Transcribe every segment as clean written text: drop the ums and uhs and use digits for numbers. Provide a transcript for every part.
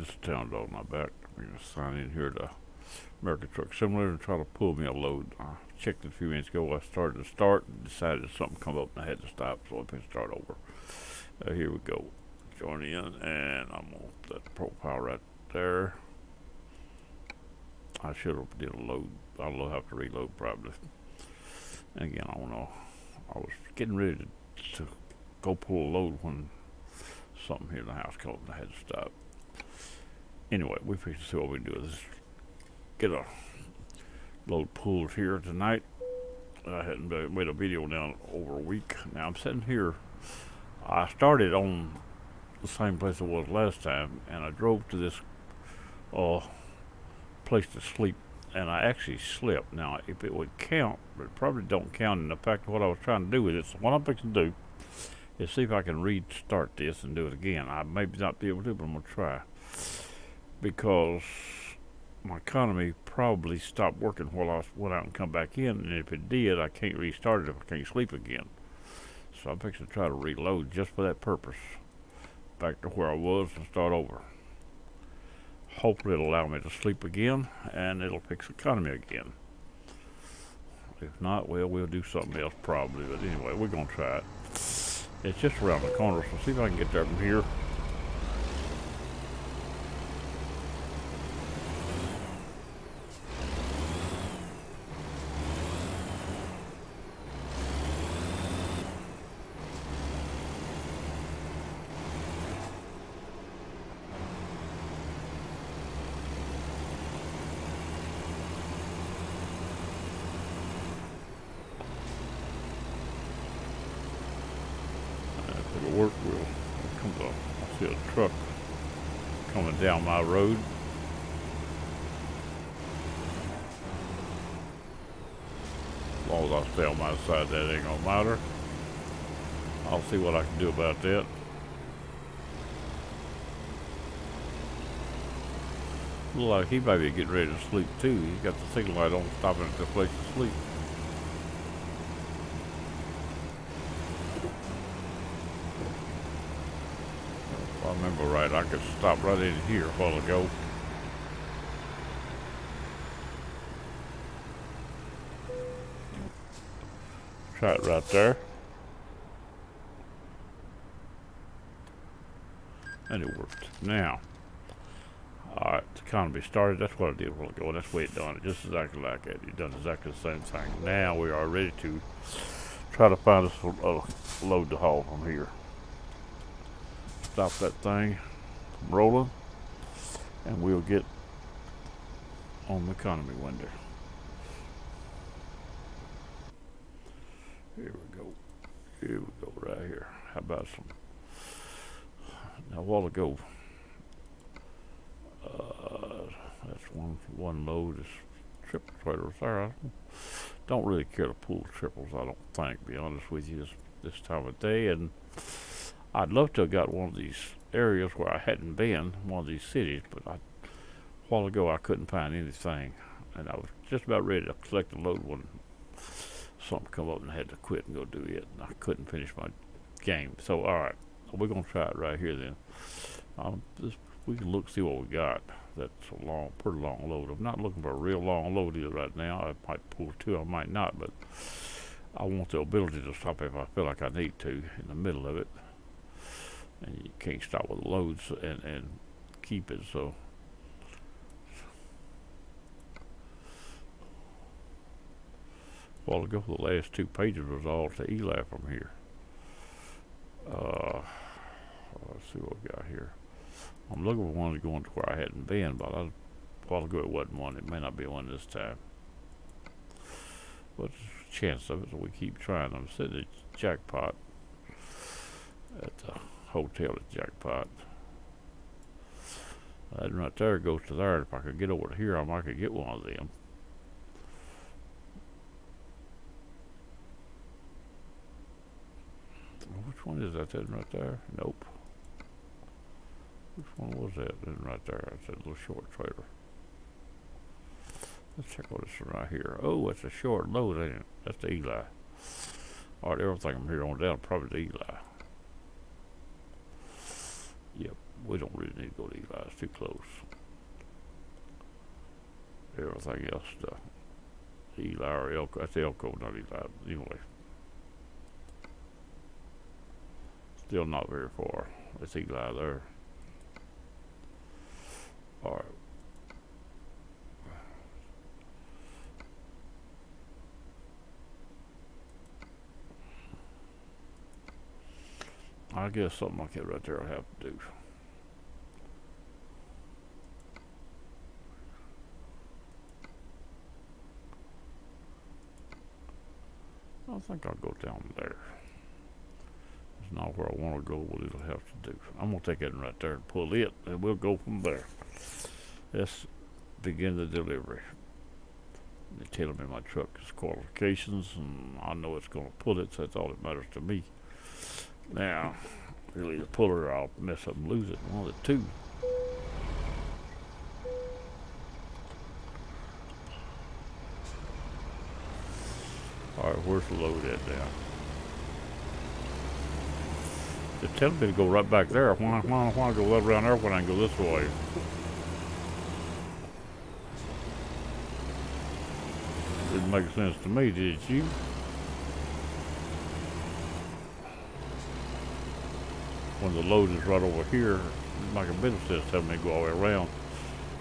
This is Town Dog, my back. I'm going to sign in here to American Truck Simulator and try to pull me a load. I checked it a few minutes ago. I started to start and decided something come up and I had to stop, so I can start over. Here we go. Join in, and I'm going to put that profile right there. I should have did a load. I'll have to reload probably. And again, I don't know. I was getting ready to go pull a load when something here in the house came up and I had to stop. Anyway, we fixed to see what we can do with this. Get a load pulled here tonight. I hadn't made a video now over a week. Now I'm sitting here. I started on the same place I was last time, and I drove to this place to sleep, and I actually slept. Now, if it would count, but it probably don't count in the fact of what I was trying to do with it. So what I'm fixing to do is see if I can restart this and do it again. I may not be able to, but I'm going to try. Because my economy probably stopped working while I went out and come back in, and if it did, I can't restart it if I can't sleep again. So I'm fixing to try to reload just for that purpose. Back to where I was and start over. Hopefully it'll allow me to sleep again, and it'll fix the economy again. If not, well, we'll do something else probably, but anyway, we're going to try it. It's just around the corner, so see if I can get there from here. It'll work. I see a truck coming down my road. As long as I stay on my side, that ain't gonna matter. I'll see what I can do about that. Look like he might be getting ready to sleep too. He's got the signal light on, stopping at the place to sleep. If I remember right, I could stop right in here a while ago. Try it right there. And it worked. Now, alright, the economy started. That's what I did a while ago. That's the way it done it. Just exactly like that. You done exactly the same thing. Now we are ready to try to find us a load to haul from here. Stop that thing from rolling, and we'll get on the economy window. Here we go. Here we go right here. How about some? Now a while ago, that's one load is triple trailers there. I don't really care to pull triples, I don't think, to be honest with you, this time of day. And I'd love to have got one of these areas where I hadn't been, one of these cities, but a while ago I couldn't find anything, and I was just about ready to collect a load when something come up and I had to quit and go do it, and I couldn't finish my game. So alright, we're gonna try it right here then. We can look, see what we got. That's a pretty long load. I'm not looking for a real long load either right now. I might pull two, I might not, but I want the ability to stop if I feel like I need to in the middle of it. And you can't stop with the loads and keep it, so. A while ago, the last 2 pages was all to Eli from here. Let's see what we got here. I'm looking for one to go into where I hadn't been, but a while ago it wasn't one. It may not be one this time. What's the chance of it? So we keep trying. I'm sitting at Jackpot, at the hotel at Jackpot. That right there goes to there. If I could get over to here, I might could get one of them. Which one is that? That right there? Nope. Which one was that? That right there. That's that little short trailer. Let's check out this one right here. Oh, it's a short load, ain't it? That's the Eli. Alright, everything I'm here on down, probably the Eli. Yep, We don't really need to go to Eli. It's too close. Everything else, Eli or Elko. That's Elko, not Eli. Anyway. Still not very far. It's Eli there. Alright. I guess something like that right there I'll have to do. I think I'll go down there. It's not where I want to go, but it'll have to do. I'm going to take it right there and pull it, and we'll go from there. Let's begin the delivery. They're telling me my truck has qualifications, and I know it's going to pull it, so that's all that matters to me. Now, really the puller, or I'll mess up and lose it. One of the two. Alright, where's the load at now? They're telling me to go right back there. Why go right around there when I can go this way? Didn't make sense to me, did you? When the load is right over here, it's like a business says telling me to go all the way around.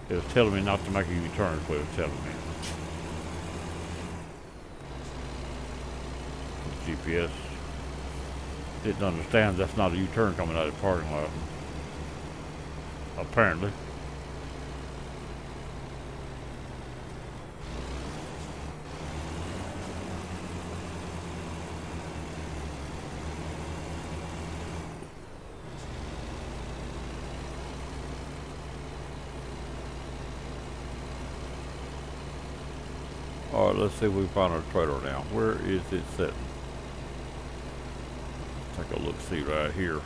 It was telling me not to make a U-turn, is what it was telling me. GPS didn't understand that's not a U-turn coming out of the parking lot. Apparently. Alright, let's see if we find our trailer now. Where is it sitting? Take a look, see right here.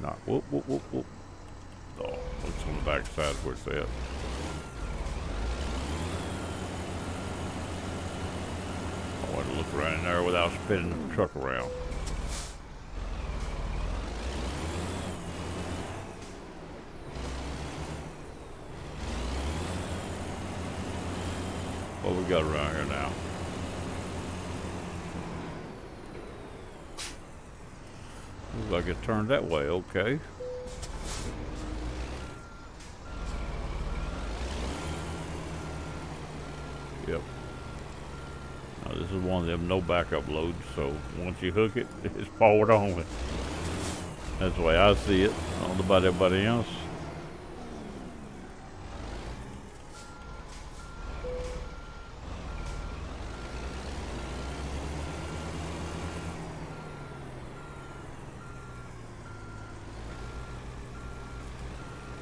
Not whoop. Oh, it's on the back side where it's at. I want to look around in there without spinning the truck around. What we got around here now? Looks like it turned that way, okay. Yep. Now this is one of them no backup loads, so once you hook it, it's forward only. That's the way I see it. I don't know about everybody else.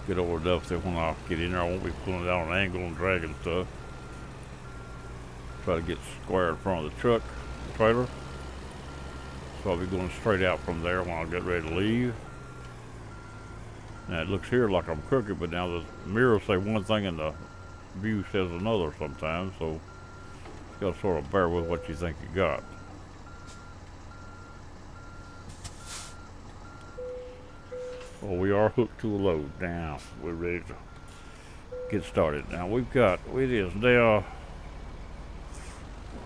Get over enough that when I get in there, I won't be pulling it out on an angle and dragging stuff. Try to get square in front of the truck, the trailer. So I'll be going straight out from there when I get ready to leave. Now it looks here like I'm crooked, but now the mirrors say one thing and the view says another sometimes, so you gotta sort of bear with what you think you got. Well, we are hooked to a load now. We're ready to get started. Now we've got, it is now,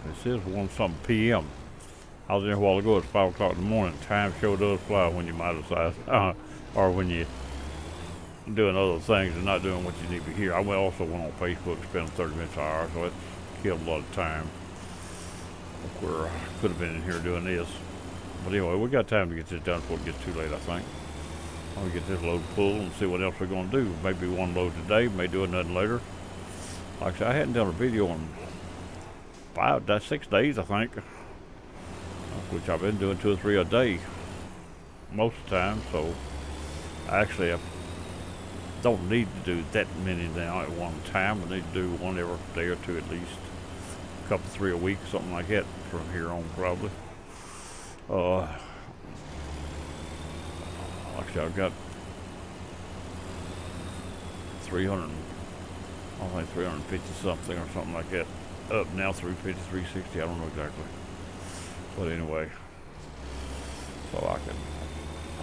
it says 1-something p.m. I was in here a while ago, it's 5 o'clock in the morning. Time sure does fly when you might decide, or when you're doing other things and not doing what you need to be here. I also went on Facebook, spent 30 minutes an hour, so it killed a lot of time. Where I could have been in here doing this. But anyway, we got time to get this done before it gets too late, I think. I'll get this load full and see what else we're going to do. Maybe one load today, may do another later. Like I said, I hadn't done a video in 6 days, I think. Which I've been doing 2 or 3 a day most of the time. So actually, I don't need to do that many now at one time. I need to do one every day or two at least. A couple, 3 a week, something like that from here on probably. Like I said, I've got 350 something or something like that. Up now 350, 360, I don't know exactly. But anyway, so I can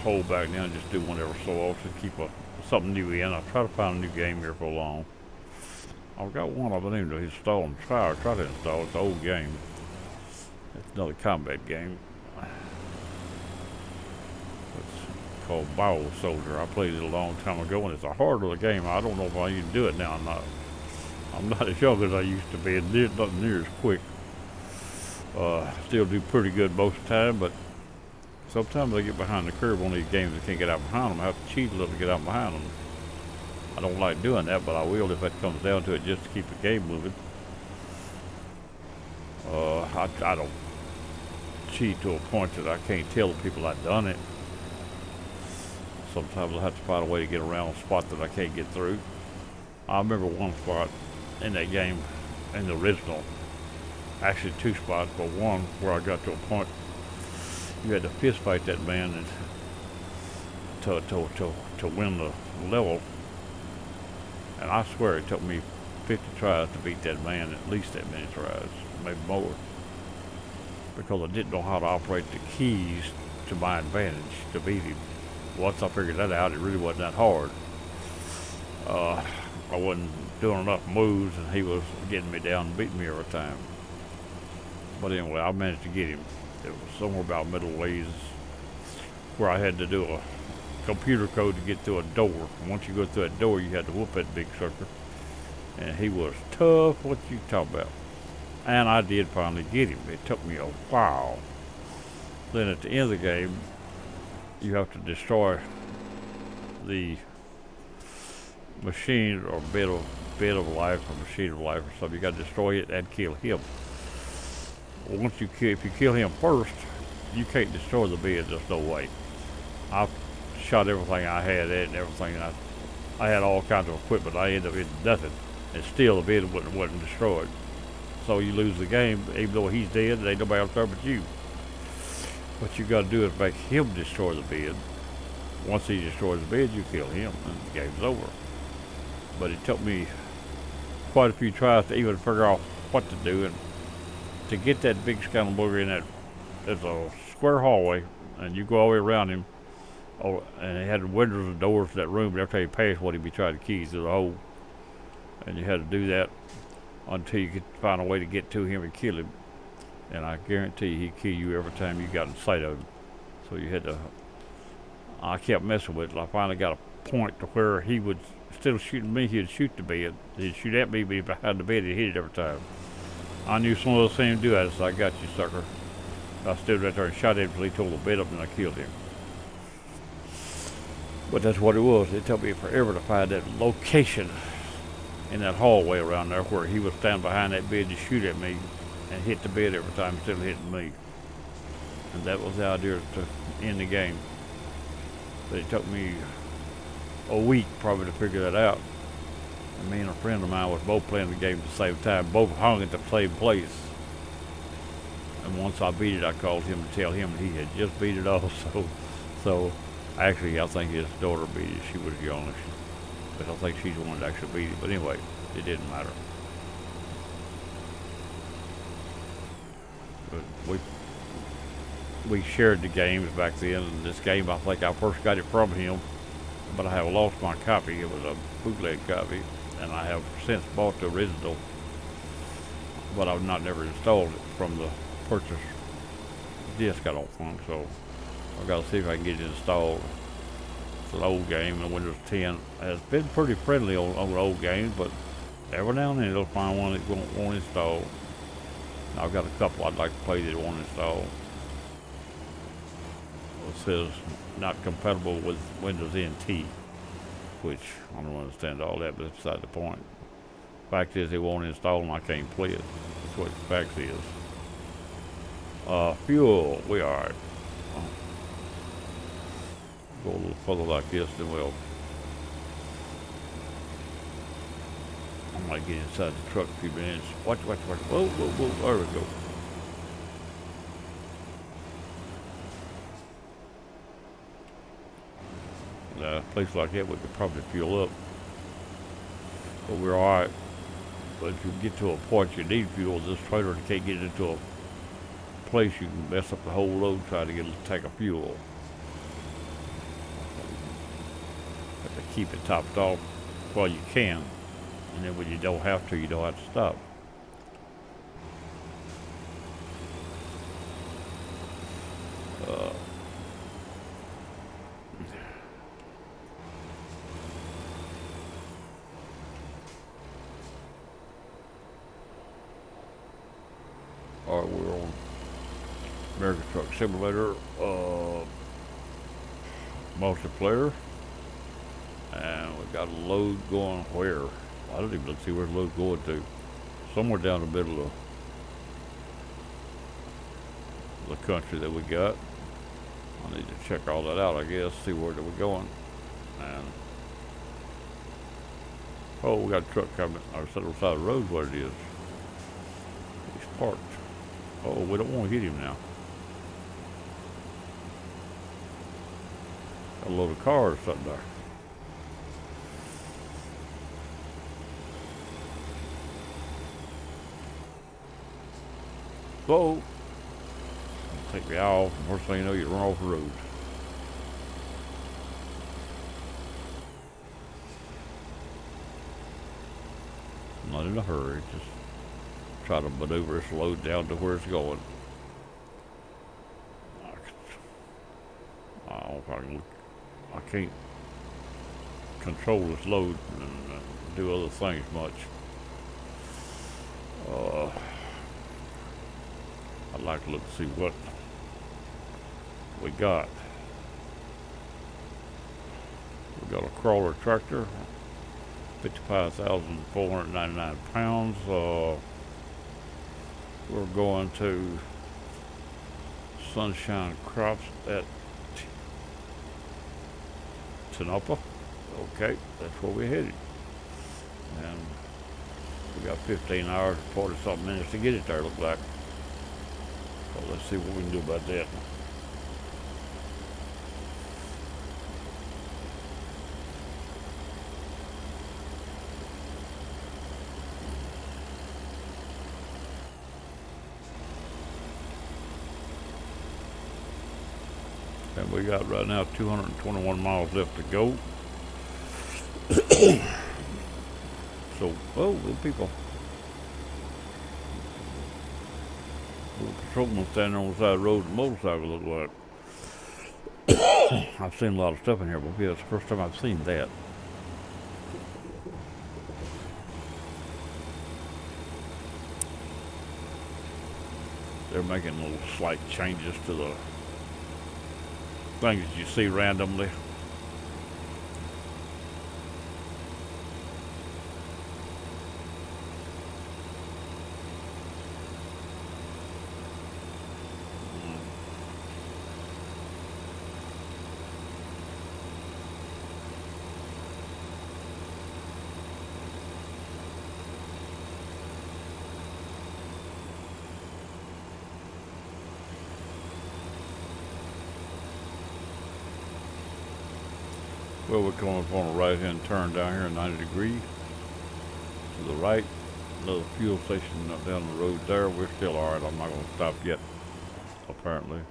hold back now and just do one every so often, keep something new in. I try to find a new game here for long. I've got one I've been able to install and try to install. It's an old game. It's another combat game. It's called Bio Soldier. I played it a long time ago, and it's a hard little game. I don't know if I even do it now. I'm not as young as I used to be, and not near as quick. Still do pretty good most of the time, but sometimes I get behind the curve on these games and can't get out behind them. I have to cheat a little to get out behind them. I don't like doing that, but I will if it comes down to it, just to keep the game moving. I don't cheat to a point that I can't tell the people I've done it. Sometimes I have to find a way to get around a spot that I can't get through. I remember one spot in that game, in the original, actually two spots, but one where I got to a point you had to fist fight that man and to win the level. And I swear it took me 50 tries to beat that man, at least that many tries, maybe more. Because I didn't know how to operate the keys to my advantage to beat him. Once I figured that out, it really wasn't that hard. I wasn't doing enough moves, and he was getting me down and beating me every time. But anyway, I managed to get him. It was somewhere about middle ways where I had to do a computer code to get through a door. And once you go through that door, you had to whoop that big sucker. And he was tough, what you talking about. And I did finally get him. It took me a while. Then at the end of the game, you have to destroy the machine or bit of life or machine of life or something. You got to destroy it and kill him. Once you kill, if you kill him first, you can't destroy the bed. There's no way. I shot everything I had and everything. I had all kinds of equipment. I ended up hitting nothing, and still the bed wasn't destroyed. So you lose the game, even though he's dead. There ain't nobody else there but you. What you got to do is make him destroy the bed. Once he destroys the bed, you kill him, and the game's over. But it took me quite a few tries to even figure out what to do, and to get that big scandal booger in that. There's a square hallway, and you go all the way around him. Oh, and it had windows and doors to that room, but every time you passed one, he'd be trying to keys through the hole. And you had to do that until you could find a way to get to him and kill him. And I guarantee he'd kill you every time you got in sight of him. So you had to. I kept messing with it. I finally got a point to where he would, instead of shooting me, he'd shoot the bed. He'd shoot at me, but behind the bed, he'd hit it every time. I knew some of those things do that, so I got you, sucker. I stood right there and shot him until he tore the bed up, and I killed him. But that's what it was. It took me forever to find that location in that hallway around there where he would stand behind that bed to shoot at me and hit the bed every time instead of hitting me. And that was the idea to end the game. But it took me a week probably to figure that out. And me and a friend of mine was both playing the game at the same time, both hung at the same place. And once I beat it, I called him to tell him he had just beat it also. So actually, I think his daughter beat it. She was young, but I think she's the one that actually beat it. But anyway, it didn't matter. But we shared the games back then, and this game, I think I first got it from him, but I have lost my copy. It was a bootleg copy, and I have since bought the original, but I've never installed it from the purchase disc, I don't think. So I've got to see if I can get it installed. It's an old game, the Windows 10 has been pretty friendly on old games, but every now and then it'll find one that won't install. I've got a couple I'd like to play that won't install. It says not compatible with Windows NT, which I don't understand all that, but it's beside the point. Fact is, it won't install and I can't play it. That's what the fact is. Fuel, we are. Go a little further like this, then we'll. I might get inside the truck a few minutes. Watch. Whoa, there we go. A place like that, we could probably fuel up. But we're alright. But if you get to a point you need fuel, this trailer can't get into a place you can mess up the whole load trying to get a tank of fuel. keep it topped off while you can. And then when you don't have to, you don't have to stop. Alright, we're on American Truck Simulator multiplayer, and we got a load going where? I don't even see where the load's going to. Somewhere down the middle of the country that we got. I need to check all that out, I guess, see where we're going. And oh, we got a truck coming. Our side of the road, what it is. He's parked. Oh, we don't want to hit him now. Got a load of cars sitting there. Whoa! Take me off, and first thing you know, you run off the road. I'm not in a hurry, just try to maneuver this load down to where it's going. I can't control this load and do other things much. I'd like to look to see what we got. We got a crawler tractor, 55,499 pounds. We're going to Sunshine Crops at Tonopah. Okay, that's where we're headed. And we got 15 hours and 40 something minutes to get it there, look like. So let's see what we can do about that. And we got right now 221 miles left to go. So, oh, little people. Little patrolman standing on the side of the road, the motorcycle look like. I've seen a lot of stuff in here, but yeah, it's the first time I've seen that. They're making little slight changes to the things you see randomly. Well, we're coming up on a right-hand turn down here, 90 degrees. To the right, another fuel station down the road there. We're still all right. I'm not going to stop yet, apparently.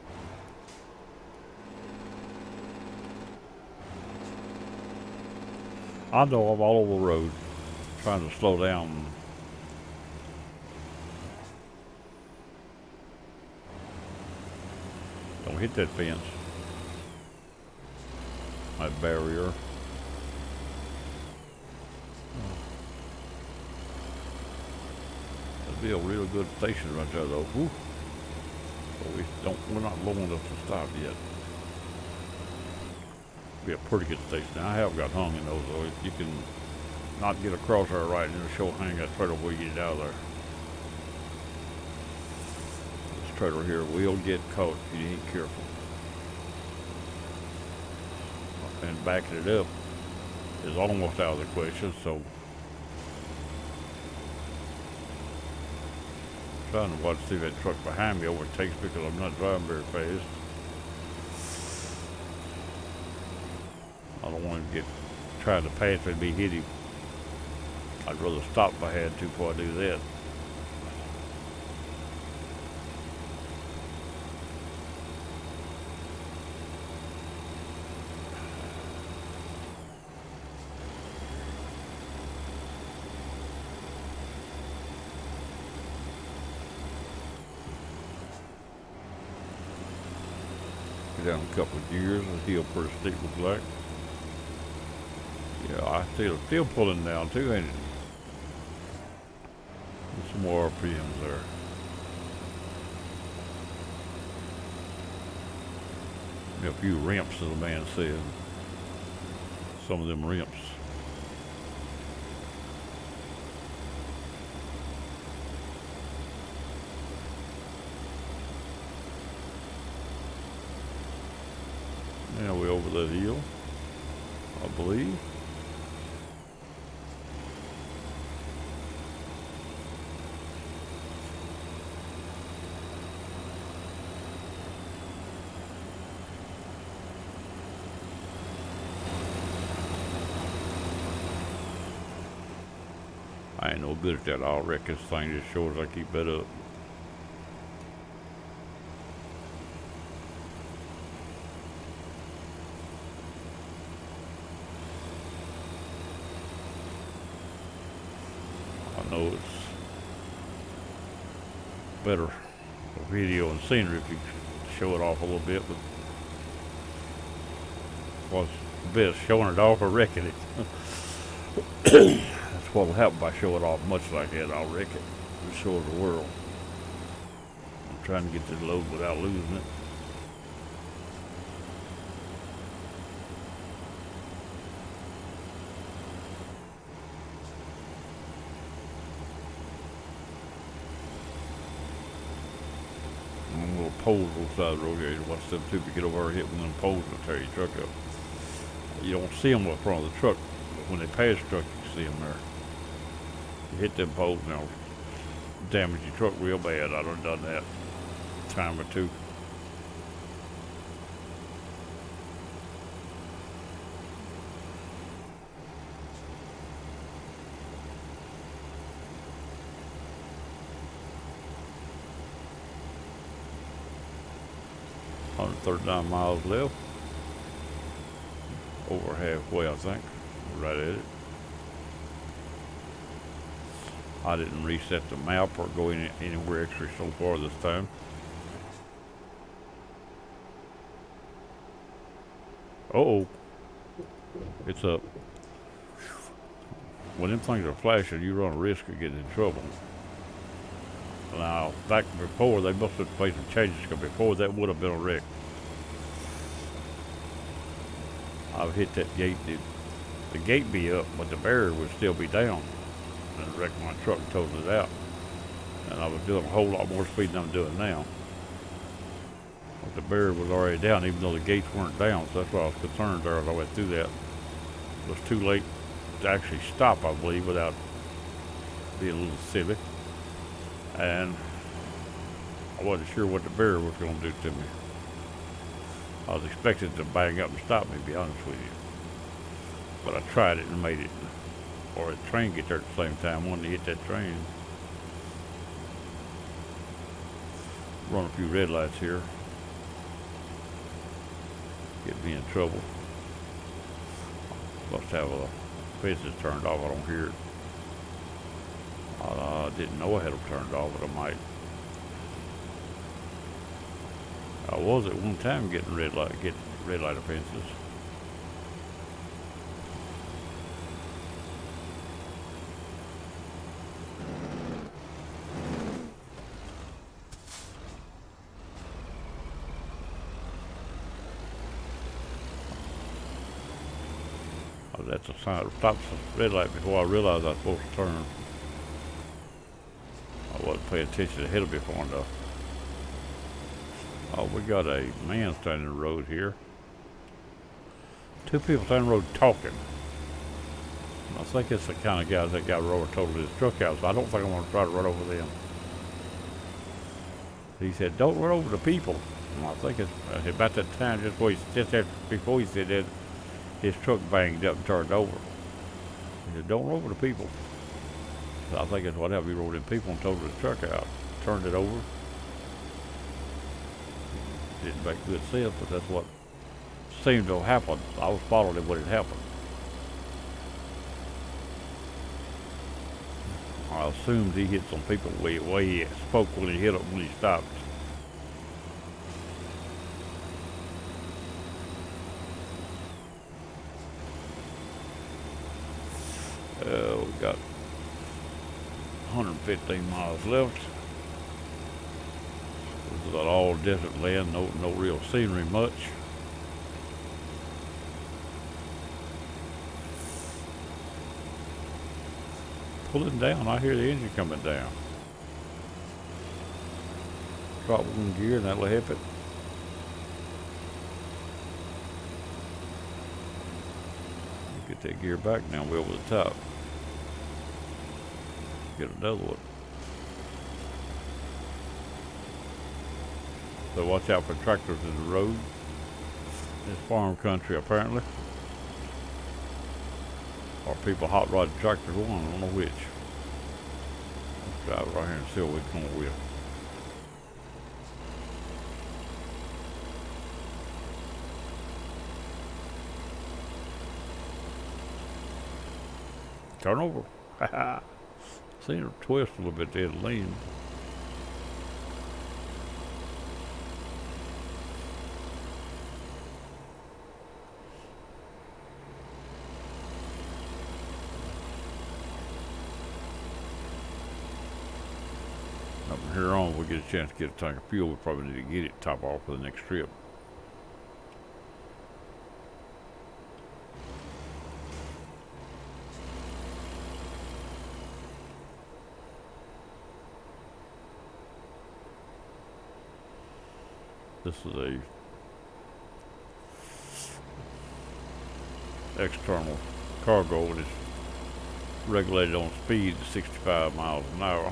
I know I'm all over the road, trying to slow down. Don't hit that fence. That barrier. That'd be a real good station right there, though. Whew. So we're not low enough to stop yet. Be a pretty good station. Now, I have got hung in those, though. You can not get across there right, and it'll show hang that trailer before you get it out of there. This trailer here will get caught if you ain't careful. And backing it up is almost out of the question, so trying to watch, see if that truck behind me overtakes me because I'm not driving very fast. I don't want to get trying to pass and be hit him. I'd rather stop if I had to before I do that. it down a couple of gears. The hill pretty steep, looks like. Yeah, I still pulling down too, ain't it? There's some more RPMs there. A few ramps, as the man said. Some of them ramps. Now we're over that hill, I believe. I ain't no good at that. I'll wreck this thing as short as I keep that up. I know it's better for video and scenery if you show it off a little bit, but what's best, showing it off or wrecking it? That's what'll happen by showing off much like that. I'll wreck it and show the world. I'm trying to get this load without losing it. Little poles on the side of the road here. Watch them too. If you get over there, hit one of them poles and tear your truck up. You don't see them up front of the truck, but when they pass the truck, you see them there. You hit them poles and they'll damage your truck real bad. I done that a time or two. Hundred 39 miles left. Over halfway, I think. Right at it. I didn't reset the map or go anywhere extra so far this time. Uh-oh. It's up. When them things are flashing, you run a risk of getting in trouble. Now, back before, they must have made some changes, because before that would have been a wreck. I've hit that gate. The gate be up, but the barrier would still be down. And I wrecked my truck and totaled it out. And I was doing a whole lot more speed than I'm doing now. But the barrier was already down, even though the gates weren't down. So that's why I was concerned there as I went through that. It was too late to actually stop, I believe, without being a little silly. And I wasn't sure what the barrier was going to do to me. I was expecting it to bang up and stop me, to be honest with you. But I tried it and made it. Or a train get there at the same time. I wanted to hit that train. Run a few red lights here. Get me in trouble. Must have a fences turned off. I don't hear it. I didn't know I had them turned off, but I might. I was at one time getting red light offenses. I was at the sign, stopped the red light before I realized I was supposed to turn. I wasn't paying attention ahead of me far enough. Oh, we got a man standing in the road here. Two people standing in the road talking. I think it's the kind of guys that got over totaled his truck out, so I don't think I'm going to try to run over them. He said, don't run over the people. And I think it's about that time, before he said that, his truck banged up and turned over. He said, don't run over the people. So I think that's what happened. He rode in people and totaled his truck out. Turned it over. Didn't make good sense, but that's what seemed to have happened. I was following it when it happened. I assumed he hit some people the way he spoke when he hit them when he stopped. we got 115 miles left. This is all desert land, no real scenery much. Pulling down, I hear the engine coming down. Drop one gear and that'll help it. Get that gear back now, we're over the top. Get another one. So watch out for tractors in the road. It's farm country apparently. Or people hot rodding tractors, one, I don't know which. Let's drive right here and see what we come up with. Turn over. Haha. Seen her twist a little bit there to lean. Up from here on, if we get a chance to get a tank of fuel, we probably need to get it top off for the next trip. This is a external cargo and it's regulated on speed to 65 miles an hour.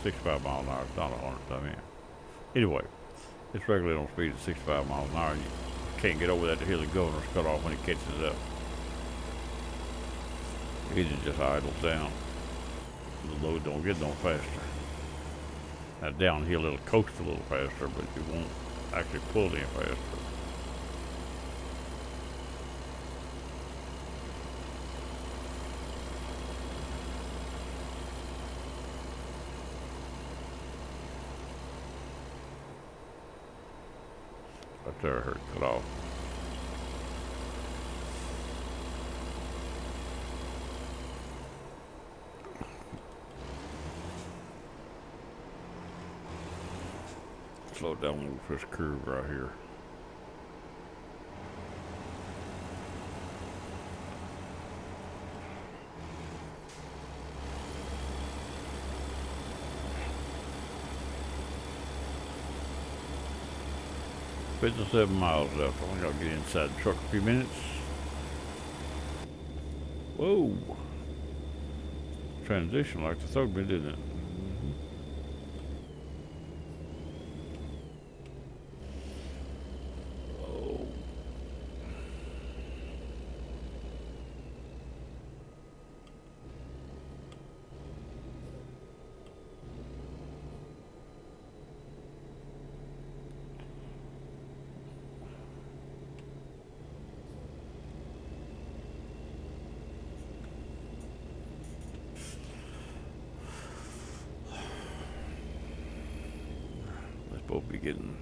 65 miles an hour, it's not 100, I mean. Anyway, it's regulated on speed at 65 miles an hour. You can't get over that to hear the governor's cut off when it catches up. The engine just idles down. The load don't get no faster. Now downhill it'll coast a little faster, but it won't actually pull any faster. Right there, I heard it cut off. Slow down a little for this curve right here. $57 miles left. I think I'll get inside the truck a few minutes. Whoa! Transition like the Thugman, didn't it? We'll be getting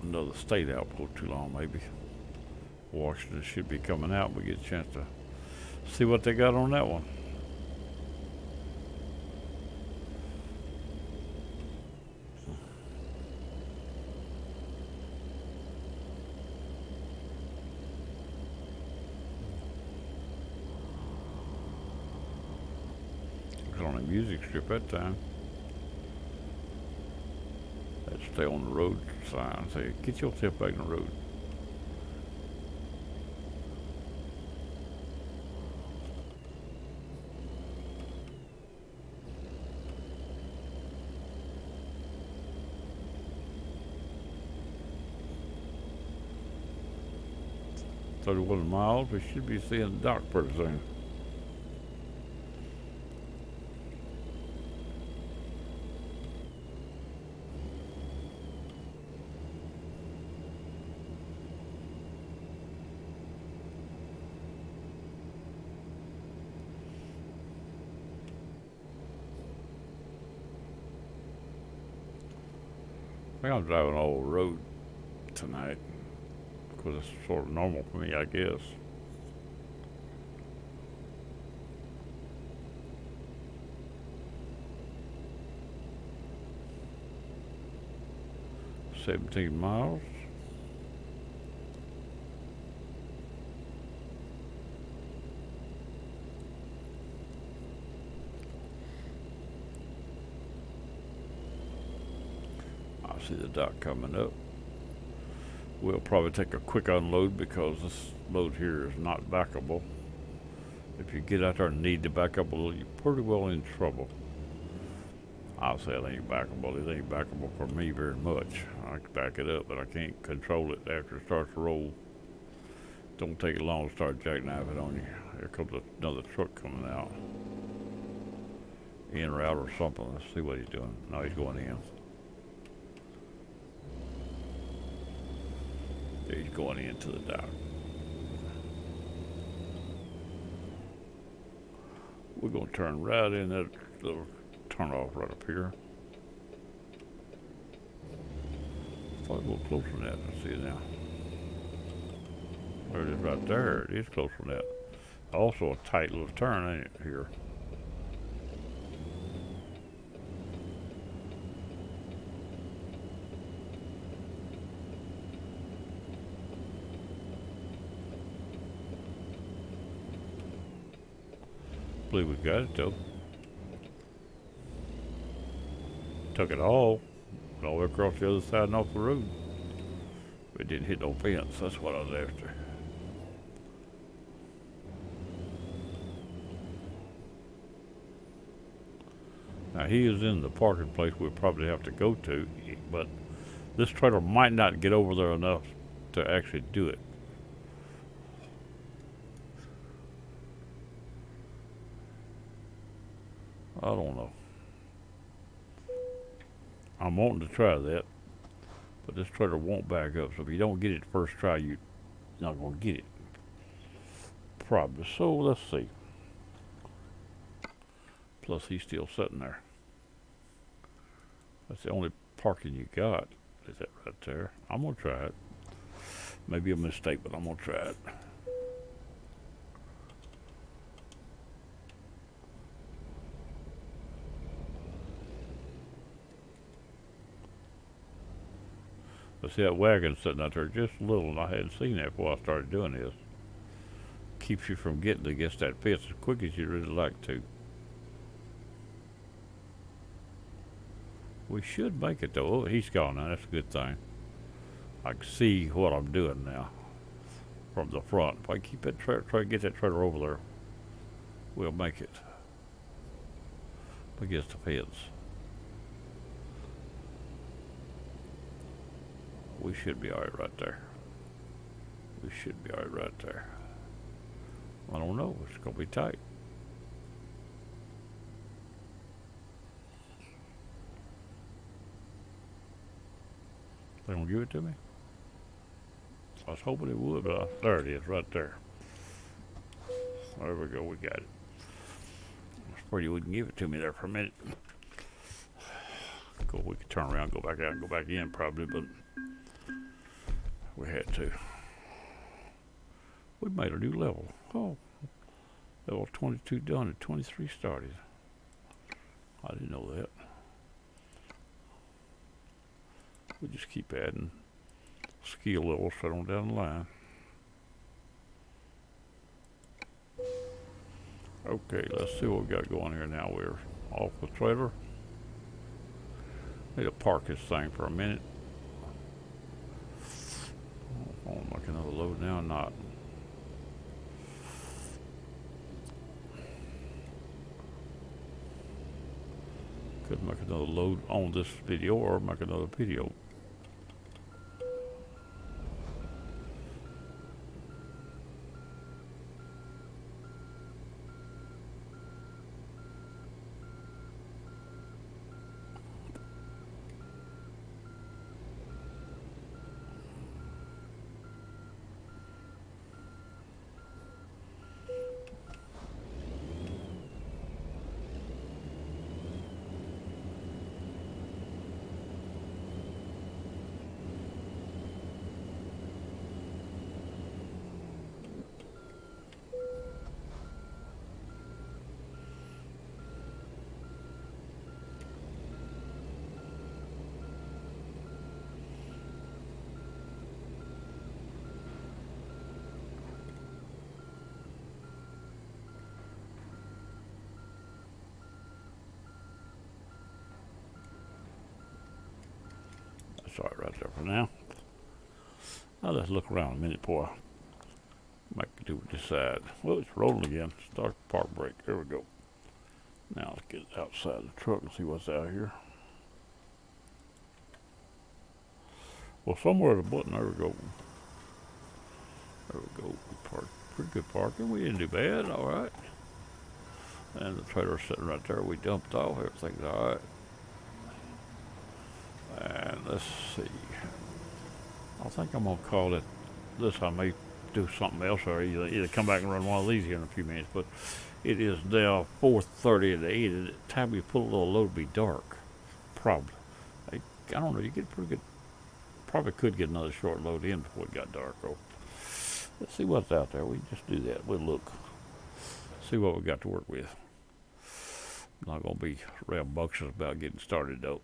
another state out before too long, maybe. Washington should be coming out. We get a chance to see what they got on that one. It was on a music strip that time. Stay on the road sign. Say, get yourself back in the road. $31 miles. We should be seeing the dock pretty soon. I think I'm driving an old road tonight because it's sort of normal for me, I guess. 17 miles. I see the dock coming up. We'll probably take a quick unload because this load here is not backable. If you get out there and need to back up a little, you're pretty well in trouble. I'll say it ain't backable. It ain't backable for me very much. I can back it up, but I can't control it after it starts to roll. Don't take it long to start jackknifing on you. Here comes another truck coming out. En route or something. Let's see what he's doing. No, he's going in. He's going into the dock. We're going to turn right in that little turn off right up here. Probably a little closer than that. I see it now. There it is right there. It is closer than that. Also a tight little turn, ain't it, here? I believe we got it though. Took it all the way across the other side and off the road. It didn't hit no fence. That's what I was after. Now he is in the parking place we'll probably have to go to, but this trailer might not get over there enough to actually do it. I don't know. I'm wanting to try that, but this trailer won't back up. So if you don't get it first try, you're not going to get it. Probably. So let's see. Plus he's still sitting there. That's the only parking you got. Is that right there? I'm going to try it. Maybe a mistake, but I'm going to try it. But see that wagon sitting out there just a little, and I hadn't seen that before I started doing this. Keeps you from getting against that fence as quick as you'd really like to. We should make it though. Oh, he's gone now. That's a good thing. I can see what I'm doing now from the front. If I keep that trailer, try to get that trailer over there, we'll make it against the fence. We should be alright right there. We should be alright right there. I don't know. It's gonna be tight. They gonna give it to me? I was hoping it would, but there it is, right there. There we go. We got it. I was afraid you wouldn't give it to me there for a minute. Cool. We could turn around, go back out, and go back in probably, but we had to. We made a new level. Oh, level 22 done and 23 started. I didn't know that. We just keep adding skill levels right on down the line. Okay, let's see what we got going here now. We're off the trailer. Need to park this thing for a minute. I'll make another load now, not. Could make another load on this video or make another video. That's all right there for now. Now let's look around a minute before I make do this side. Well, it's rolling again. Start park brake. There we go. Now let's get outside the truck and see what's out here. Well, somewhere the button. There we go. There we go. We parked. Pretty good parking. We didn't do bad. All right. And the trailer's sitting right there. We dumped off. Everything's all right. And let's see. I think I'm gonna call it this. I may do something else, or either come back and run one of these here in a few minutes. But it is now 4:30 in the evening. The time we pull a little load, it'll be dark. Probably. I don't know. You get pretty good. Probably could get another short load in before it got dark. Oh, let's see what's out there. We just do that. We'll look. See what we got to work with. I'm not gonna be rambunctious about getting started though.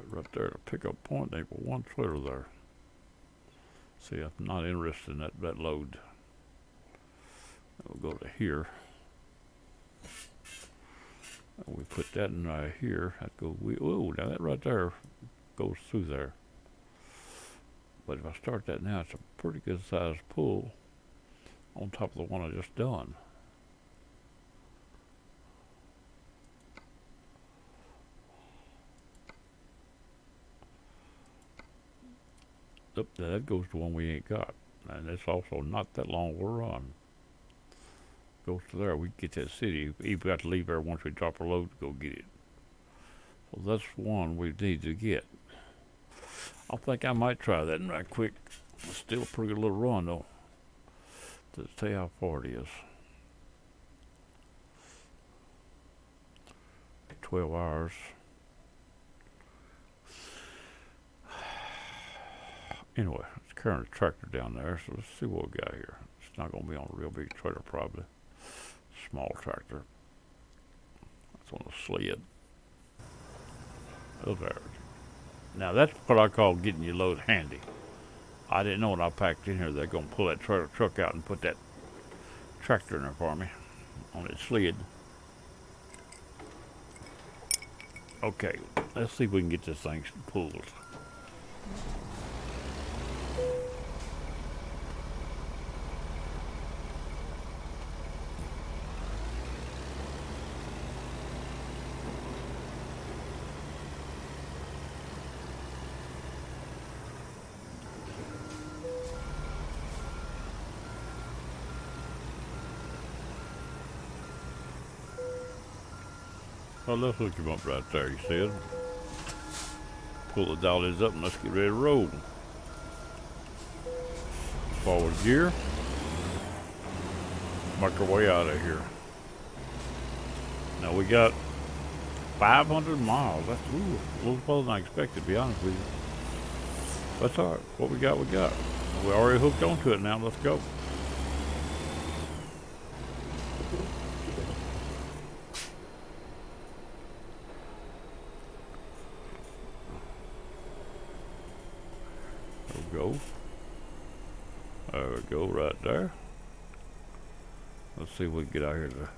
Right there at a pickup point, they put one trailer there. See, I'm not interested in that load. We'll go to here. And we put that in right here. That goes. Oh, now that right there goes through there. But if I start that now, it's a pretty good sized pull on top of the one I just done. That goes to one we ain't got, and it's also not that long of a run. Goes to there. We get that city. We've got to leave there once we drop our load to go get it. So that's one we need to get. I think I might try that right quick. It's still a pretty good little run though. To tell you how far it is. 12 hours. Anyway, it's carrying a tractor down there, so let's see what we got here. It's not going to be on a real big trailer, probably. Small tractor. It's on a sled. Oh, there. Now, that's what I call getting your load handy. I didn't know when I packed in here they're going to pull that trailer truck out and put that tractor in there for me on its sled. Okay, let's see if we can get this thing pulled. Well, let's hook him up right there, you said. Pull the dollies up and let's get ready to roll. Forward gear. Make our way out of here. Now we got 500 miles. That's a little further than I expected, to be honest with you. That's all right. What we got, we got. We already hooked onto it now. Let's go. There we go, right there. Let's see if we can get out here to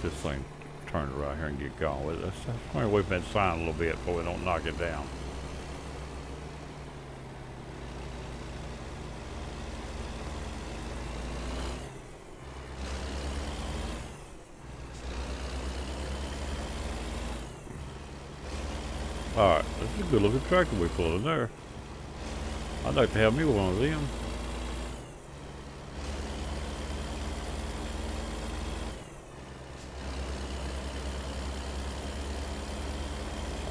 this thing turn around here and get going with us. That's we've been signing a little bit before we don't knock it down. Alright, that's a good looking tractor we pulled in there. I'd like to have me one of them.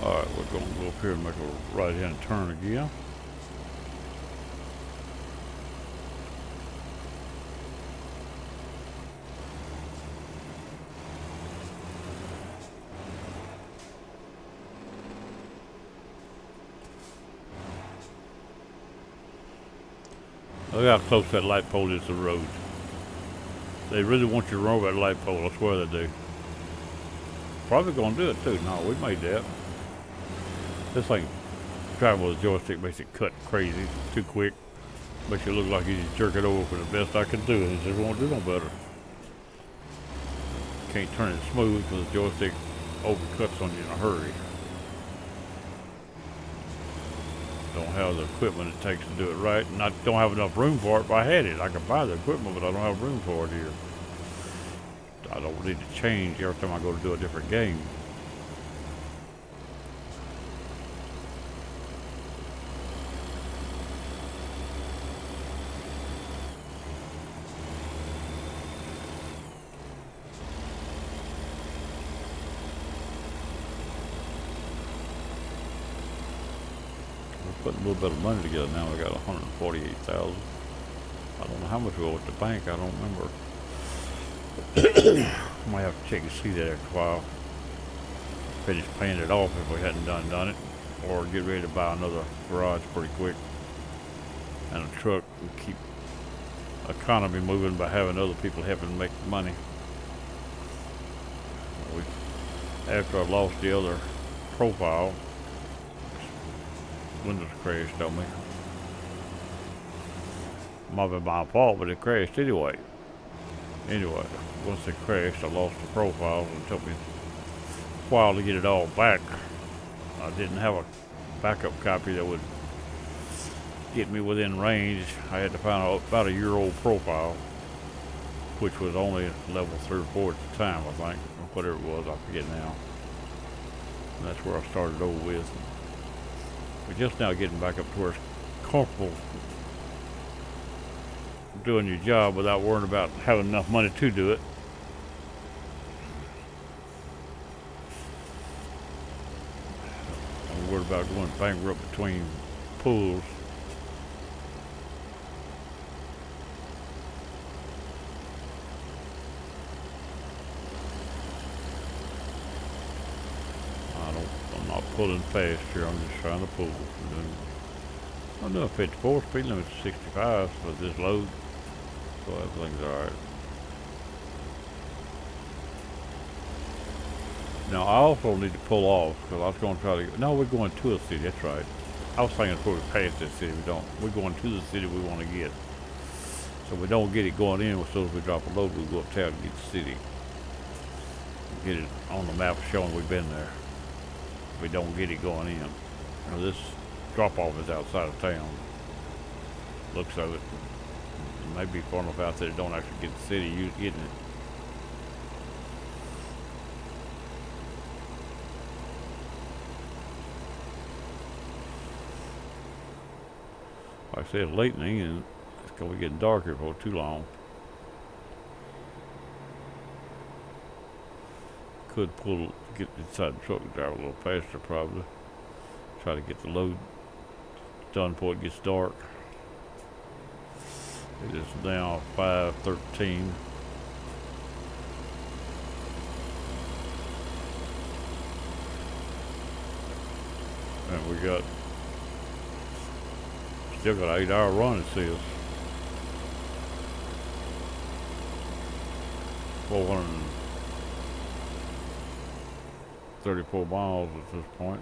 Alright, we're going to go up here and make a right hand turn again. Look how close that light pole is to the road. They really want you to run over that light pole, I swear they do. Probably gonna do it too. No, we made that. This thing, driving with a joystick makes it cut crazy, too quick. Makes it look like you just jerk it over for the best I can do. It just won't do no better. Can't turn it smooth because the joystick overcuts on you in a hurry. Don't have the equipment it takes to do it right, and I don't have enough room for it. If I had it, I could buy the equipment, but I don't have room for it here. I don't need to change every time I go to do a different game. Putting a little bit of money together now. We got 148,000. I don't know how much we owe at the bank. I don't remember. Might have to check and see that after a while. Finish paying it off if we hadn't done it, or get ready to buy another garage pretty quick and a truck and keep economy moving by having other people helping make money. After I lost the other profile, Windows crashed on me. Might be my fault, but it crashed anyway. Anyway, once it crashed, I lost the profiles, and it took me a while to get it all back. I didn't have a backup copy that would get me within range. I had to find about a year-old profile, which was only level 3 or 4 at the time, I think, or whatever it was. I forget now. And that's where I started over with. We're just now getting back up to where it's comfortable doing your job without worrying about having enough money to do it. I'm worried about going bankrupt between pools. I'm not pulling fast here, I'm just trying to pull. I'm doing 54, speed limit is 65 for this load, so everything's alright. Now I also need to pull off, because I was going to try to, no, we're going to a city, that's right. I was thinking before we pass this city, we're going to the city we want to get. So we don't get it going in, as soon as we drop a load, we'll go uptown and get the city. Get it on the map showing we've been there. We don't get it going in. Now this drop-off is outside of town. Looks of it. It may be far enough out that it don't actually get the city getting it. Like I said, late in the evening, it's going to be getting dark here for too long. Could get inside the truck and drive a little faster probably. Try to get the load done before it gets dark. It is now 5:13. And we got still got an 8-hour run, it says. 434 miles at this point.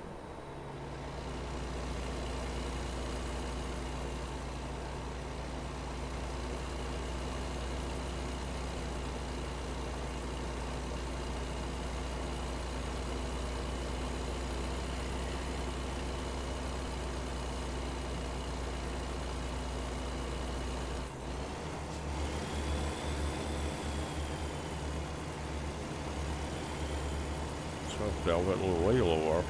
All that little wheel over.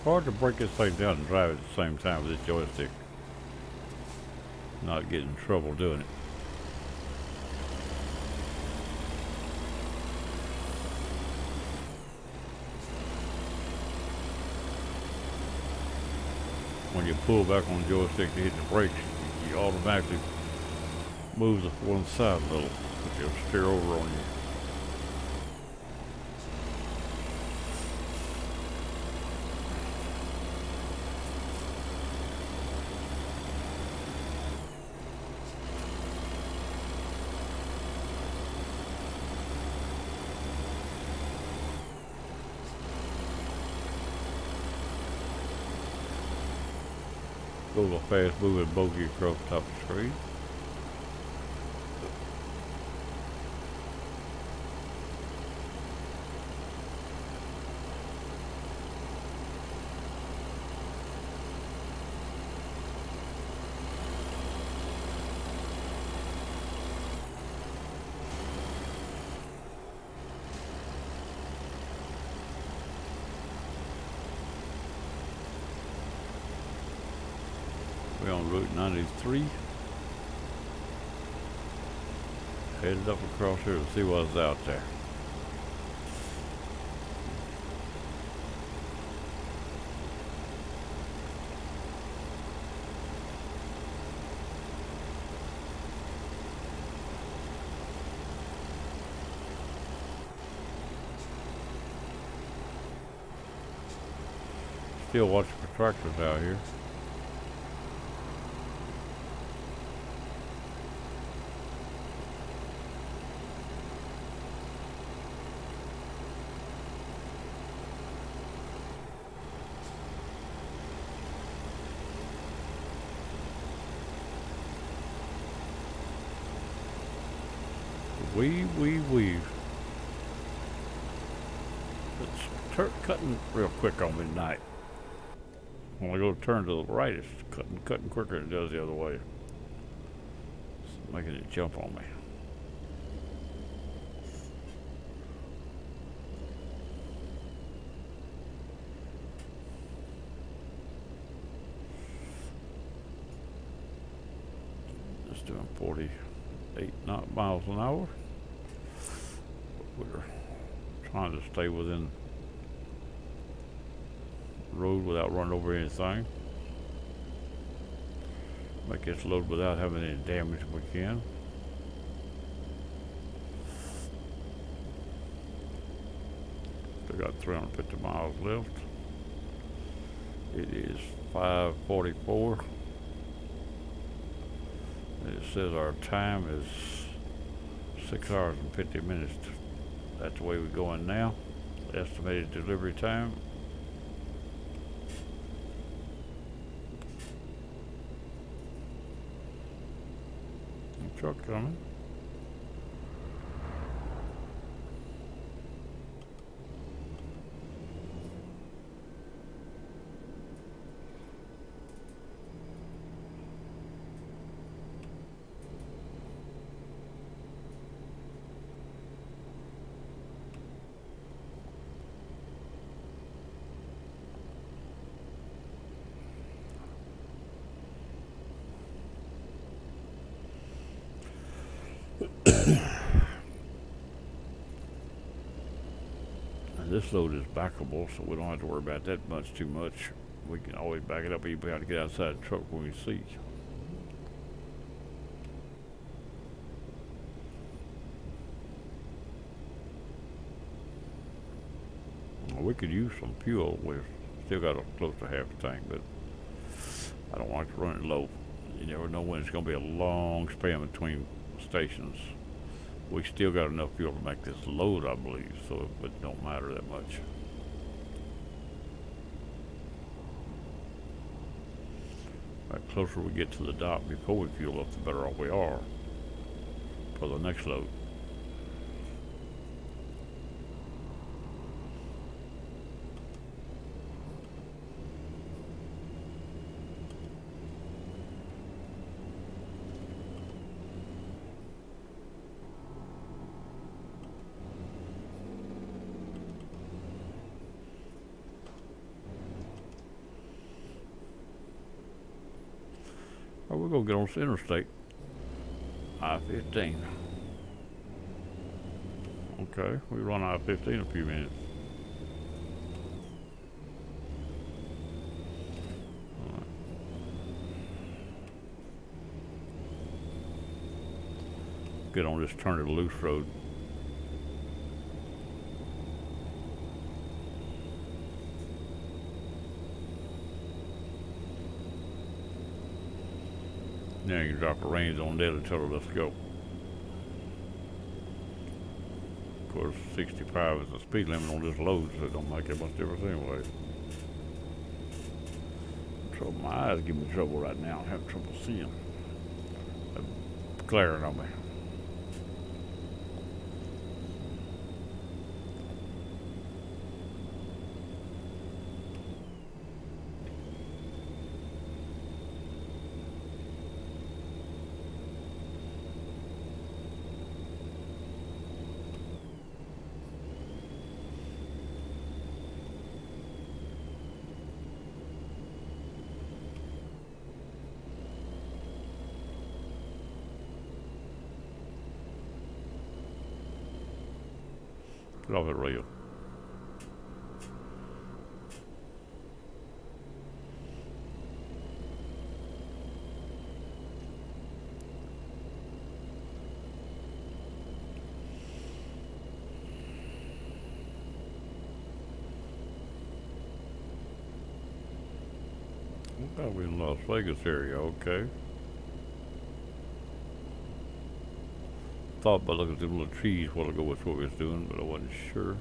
Hard to break this thing down and drive at the same time with this joystick. Not get in trouble doing it. When you pull back on the joystick to hit the brakes, you automatically move to one side a little, which will steer over on you. Go a little fast moving bogey across the top of the screen. We're on Route 93. Headed up across here to see what's out there. Still watching for tractors out here. Weave. It's cutting real quick on me tonight. When I go to turn to the right, it's cutting quicker than it does the other way. It's making it jump on me. Just doing 48 miles an hour. We're trying to stay within the road without running over anything. Make this load without having any damage if we can. Still got 350 miles left. It is 5:44. It says our time is 6 hours and 50 minutes. That's the way we're going now. Estimated delivery time. Truck coming. This load is backable, so we don't have to worry about that too much. We can always back it up, even if we have to get outside the truck when we see. Well, we could use some fuel. We've still got close to half a tank, but I don't like to run it low. You never know when it's going to be a long span between stations. We still got enough fuel to make this load, I believe, so it don't matter that much. The closer we get to the dock before we fuel up, the better off we are for the next load. Alright, we're gonna get on this interstate. I-15. Okay, we run I-15 in a few minutes. Alright. Get on this turn it loose road. Now you can drop the reins on that and tell her let's go. Of course, 65 is the speed limit on this load, so it don't make that much difference anyway. Trouble, my eyes give me trouble right now. I'm having trouble seeing. They're glaring on me. Get off the rail. Oh, we're in Las Vegas area, okay. Thought by looking at the little trees a while ago that's what we was doing, but I wasn't sure.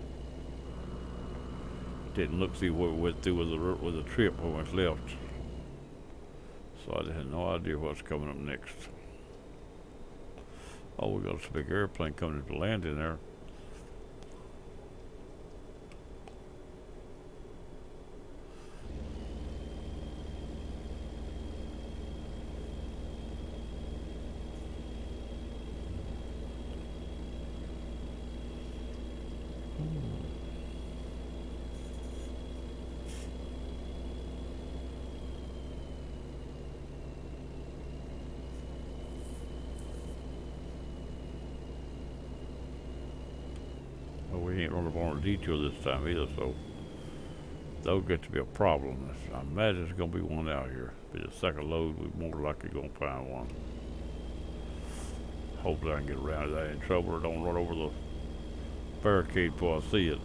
Didn't look see what we went through with the trip when we left. So I had no idea what's coming up next. Oh, we got a big airplane coming to land in there. We ain't running on a detour this time either, so that'll get to be a problem. I imagine there's gonna be one out here. Be the second load, we're more likely gonna find one. Hopefully I can get around it. I ain't in trouble or don't run over the barricade before I see it.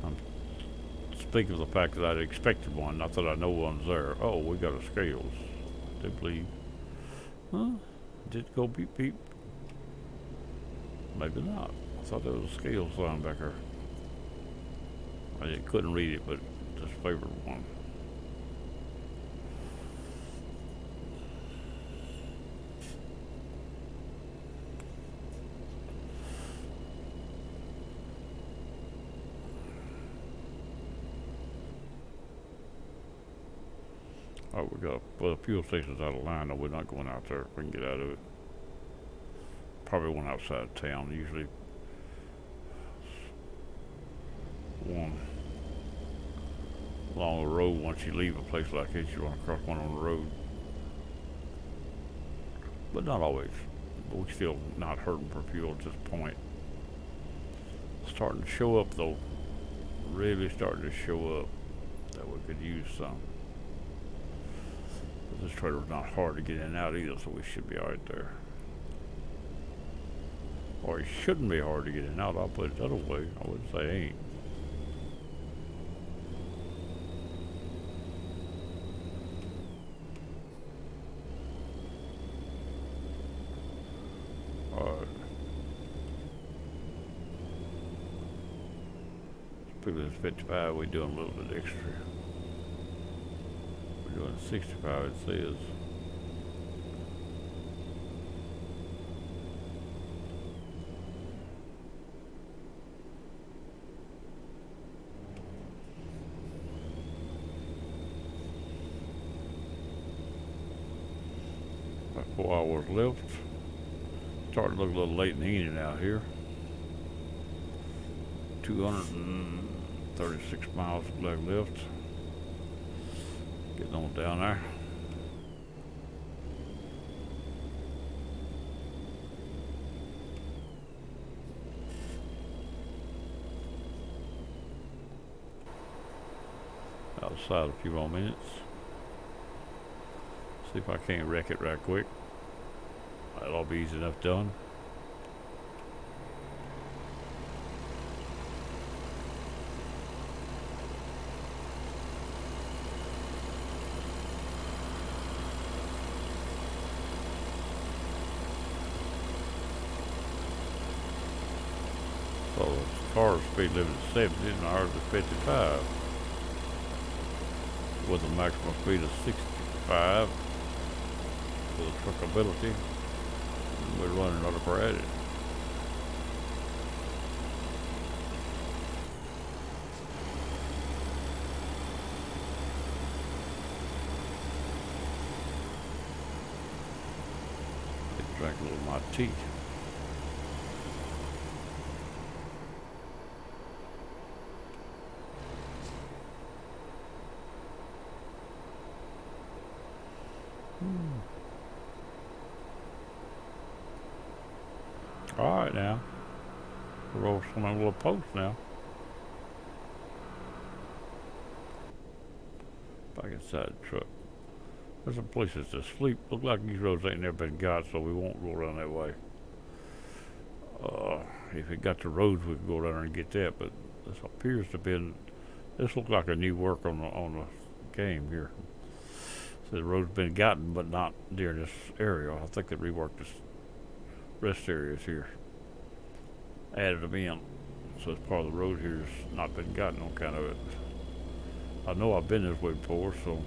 I'm speaking of the fact that I'd expected one, not that I know one's there. Oh, we got a scales. They believe. Huh? Did it go beep beep? Maybe not. I thought there was a scale sign back there. I couldn't read it, but just favored one. Oh, we got well, the fuel station's out of line, though. We're not going out there. We can get out of it. Probably one outside of town, usually one along the road. Once you leave a place like this, you run across one on the road, but not always. But we still not hurting for fuel at this point. Starting to show up though, really starting to show up that we could use some. But this trailer's not hard to get in and out either, so we should be alright there. Or it shouldn't be hard to get in and out. I'll put it the other way. I wouldn't say ain't. Alright. People in 55, we're doing a little bit extra. We're doing 65, it says. About 4 hours left. Starting to look a little late in the evening out here. 236 miles left. Getting on down there. outside a few more minutes. See if I can't wreck it right quick. That'll be easy enough done. So the car's speed limit is 70 and ours is 55. With a maximum speed of 65 for the truckability. And we're running out of credit. I drank a little of my tea. Alright now. We'll roll some of little posts now. Back inside the truck. There's some places to sleep. Look like these roads ain't never been got, so we won't go around that way. If it got the roads, we could go down there and get that, but this appears to have been, this looks like a new work on the game here. So the road's been gotten, but not near this area. I think they reworked this rest areas here. Added them in. So this part of the road here has not been gotten on kind of it. I know I've been this way before, so.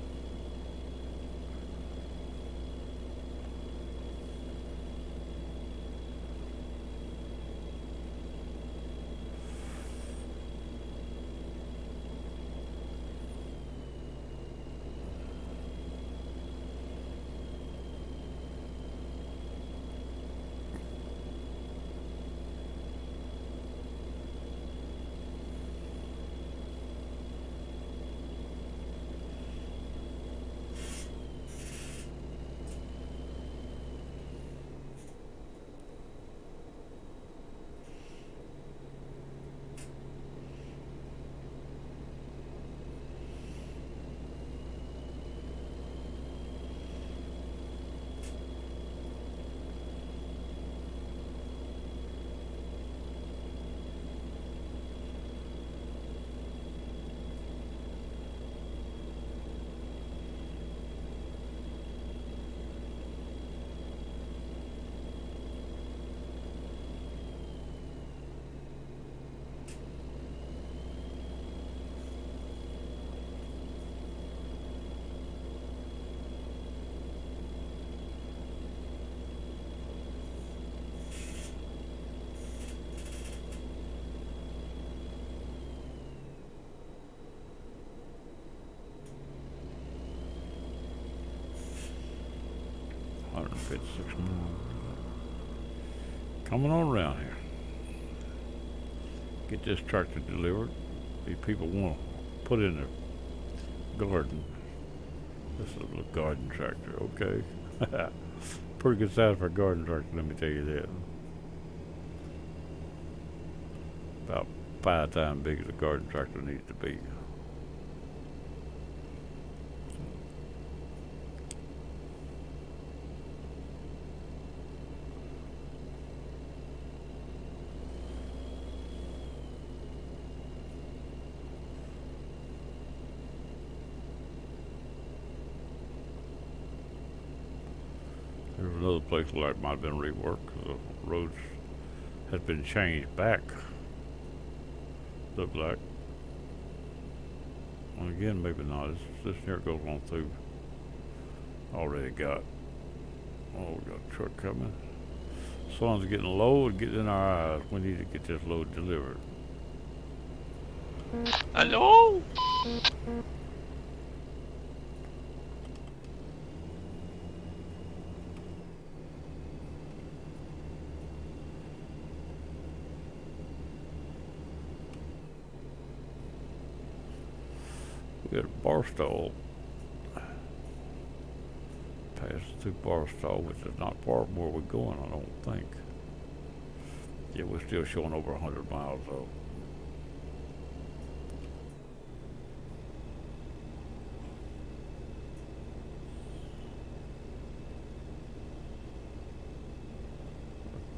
$156 more. Coming on around here. Get this tractor delivered. These people want to put in a garden. This is a little garden tractor, okay. Pretty good size for a garden tractor, let me tell you that. About 5 times big as a garden tractor needs to be. There's another place where it might have been reworked because the roads had been changed back. Look like. And again, maybe not. This here goes on through. Already got. Oh, we got a truck coming. Sun's getting low and getting in our eyes. We need to get this load delivered. Hello? We got a Barstow. Passing through Barstow, which is not far from where we're going, I don't think. Yeah, we're still showing over 100 miles though.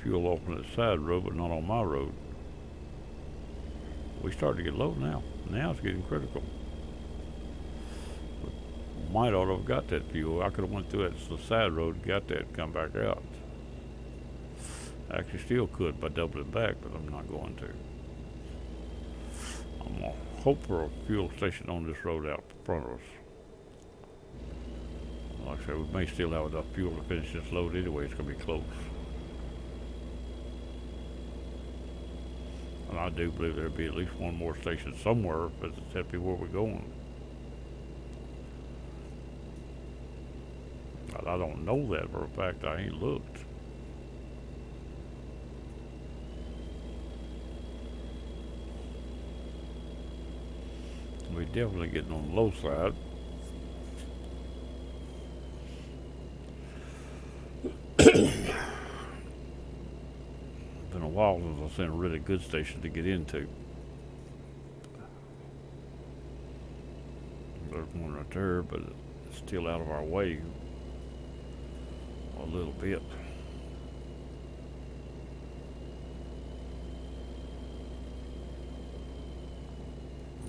fuel off on that side road, but not on my road. We started to get low now. Now it's getting critical. But might ought to have got that fuel. I could have went through that side road, got that, come back out. I actually still could by doubling back, but I'm not going to. I'm gonna hope for a fuel station on this road out in front of us. Like I said, we may still have enough fuel to finish this load anyway. It's gonna be close. And I do believe there'll be at least one more station somewhere, but that'd be where we're going. I don't know that for a fact. I ain't looked. We're definitely getting on the low side. Been a while since I've seen a really good station to get into. There's one right there, but it's still out of our way a little bit.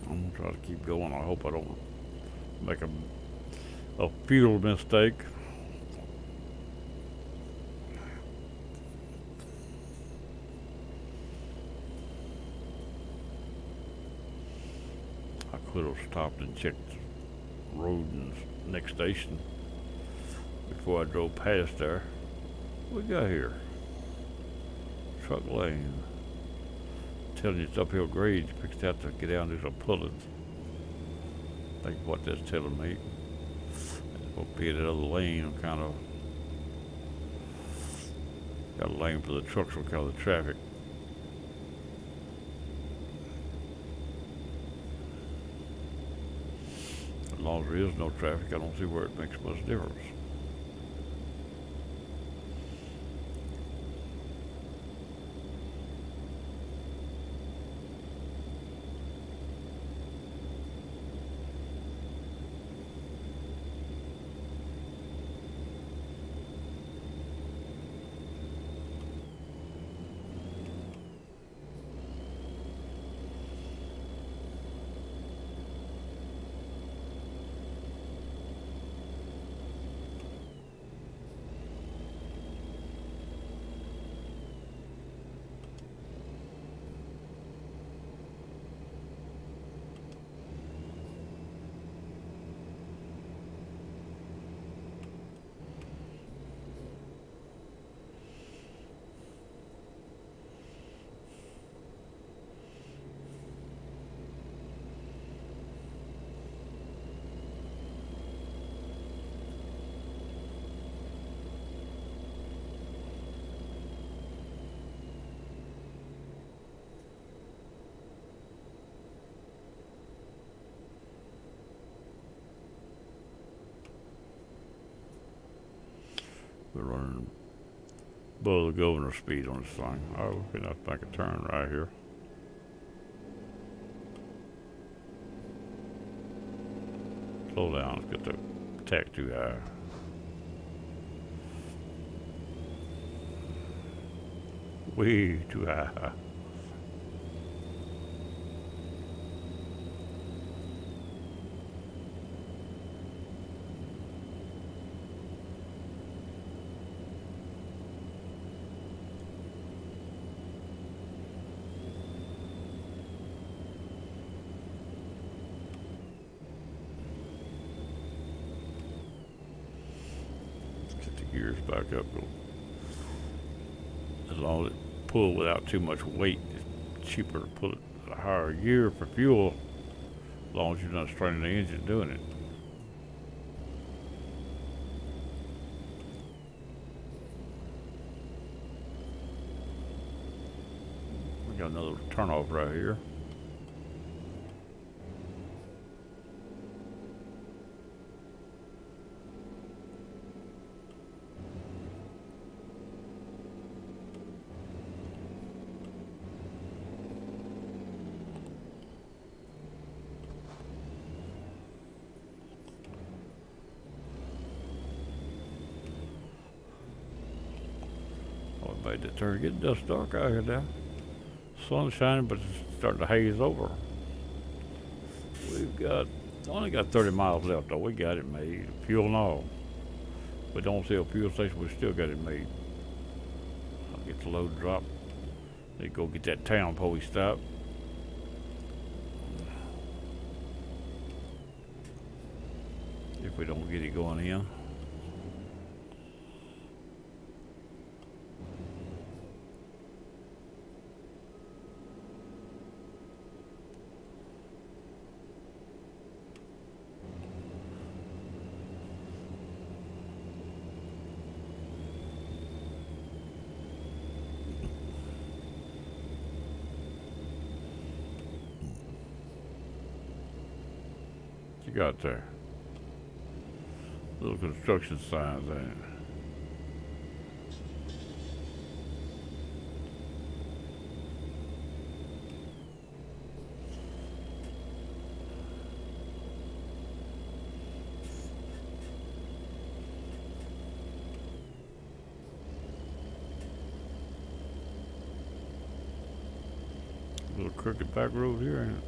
I'm gonna try to keep going. I hope I don't make a fuel mistake. I could have stopped and checked the road and next station before I drove past there. What we got here? Truck lane. Telling you it's uphill grade. You fixed out to get down, do some pulling. Think what that's telling me. We'll be in another lane. I'm kind of got a lane for the trucks because of the traffic. As long as there is no traffic, I don't see where it makes much difference. We're running below the governor's speed on this thing. Oh, we're gonna have to make a turn right here. Slow down, let's get the attack too high. Way too high. Gears back up. As long as it pull without too much weight, it's cheaper to put it at a higher gear for fuel, as long as you're not straining the engine doing it. We got another turnoff right here. Made the turn. Getting dust dark out here now. Sun's shining, but it's starting to haze over. We've got only got 30 miles left though. We got it made, fuel and all. We don't see a fuel station. We still got it made. I'll get the load dropped. They go get that town before we stop. If we don't get it going in. What you got there? Little construction signs there. Little crooked back road here, ain't it?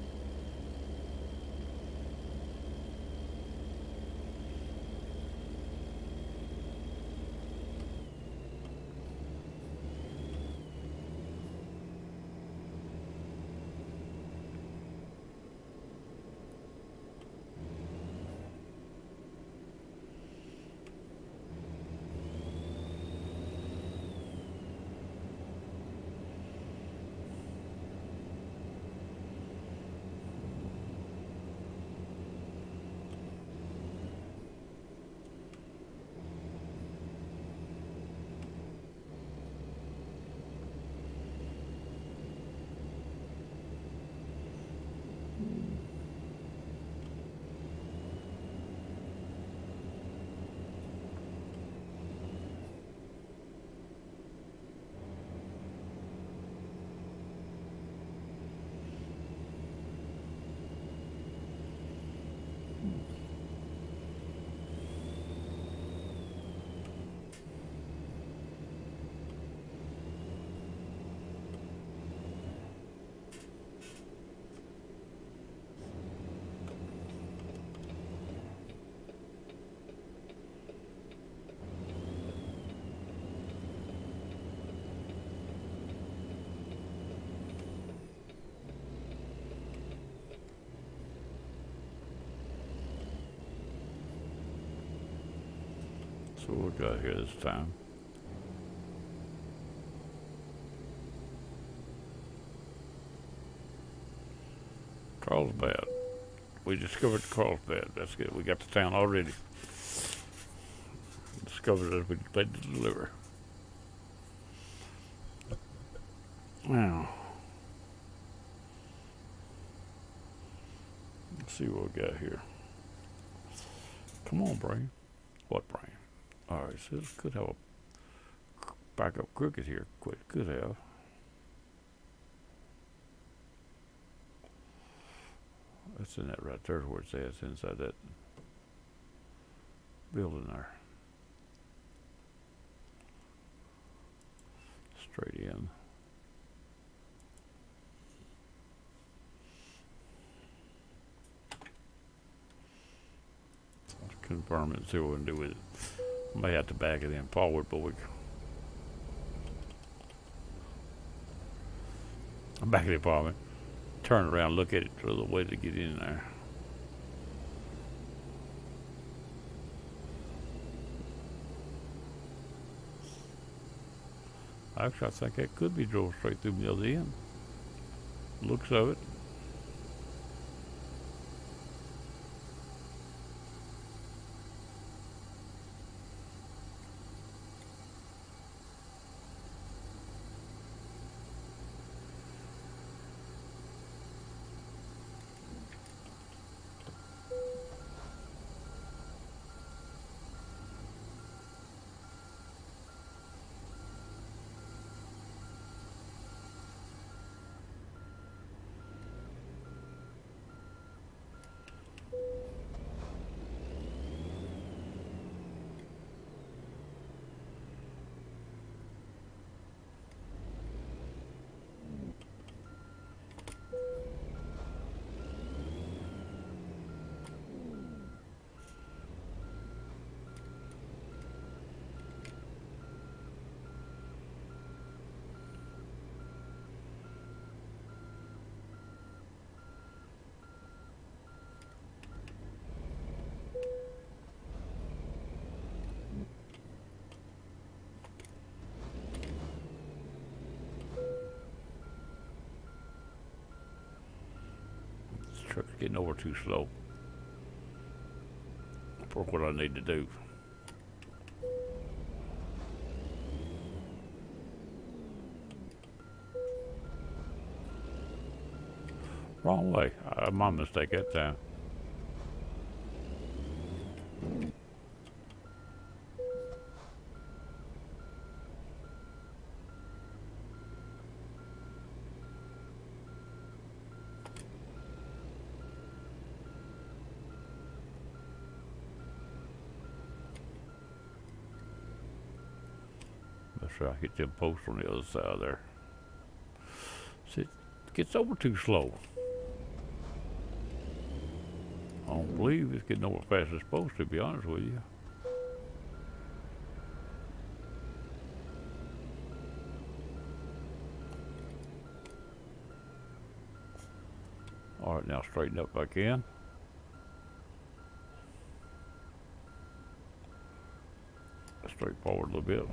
So what we got here this time? Carlsbad. We discovered Carlsbad. That's good. We got the town already. Discovered it as we played to deliver. Now, let's see what we got here. Come on, brain. What brain? Alright, so this could have a backup crooked here. Could have. That's in that right there where it's at. It's inside that building there. Straight in. Let's confirm it and see what we can do with it. May have to back it in forward, but I'm back in the apartment. Turn around, look at it, for the way to get in there. Actually, I think that could be drove straight through the other end. Looks of it. getting over too slow for what I need to do. Wrong way. My mistake that time. That's right. Hit them posts on the other side there. See, it gets over too slow. I don't believe it's getting over fast as it's supposed to be honest with you. Alright, now straighten up if I can. Straight forward a little bit.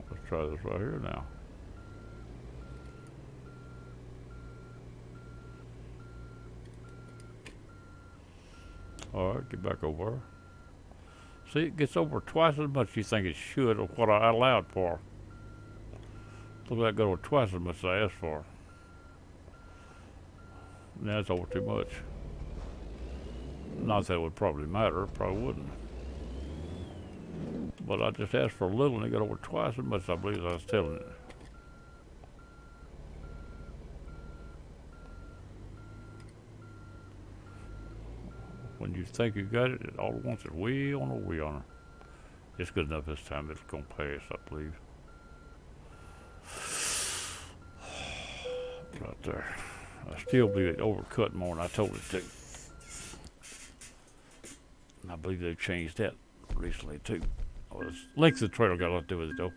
Let's try this right here now. Alright, get back over. See, it gets over twice as much as you think it should of what I allowed for. Look like it got over twice as much as I asked for. Now it's over too much. Not that it would probably matter, it probably wouldn't. But I just asked for a little and it got over twice as much, I believe, as I was telling it. When you think you got it, it all at once is way on a way on it. It's good enough this time, it's gonna pass, I believe. Right there. I still believe it overcut more than I told it to. And I believe they've changed that recently too. Oh, the length of the trailer got a lot to do with it though.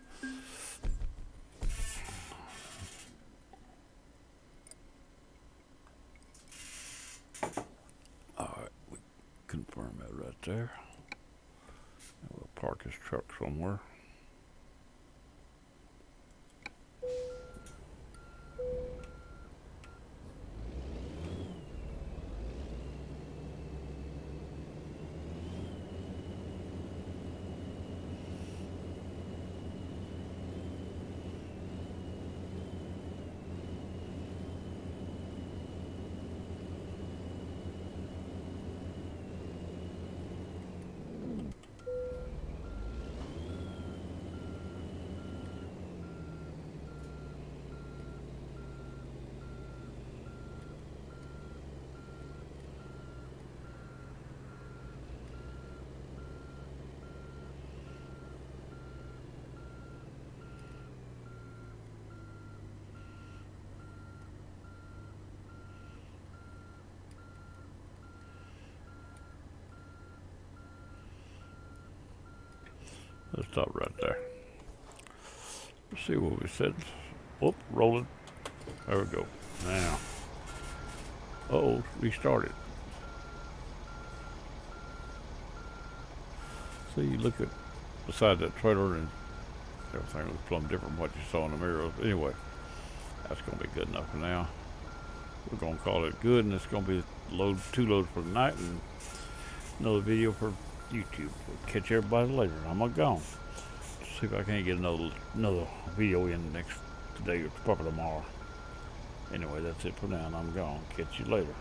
Alright, we confirm that right there. And we'll park this truck somewhere. Let's stop right there. Let's see what we said. Whoop, rolling. There we go. Now. Uh-oh, restarted. See, you look at beside that trailer and everything looks plumb different from what you saw in the mirror. Anyway, that's going to be good enough for now. We're going to call it good, and it's going to be two loads for tonight and another video for YouTube. We'll catch everybody later. I'm gonna go. See if I can't get another video in next today or probably tomorrow. Anyway, that's it for now, and I'm gone. Catch you later.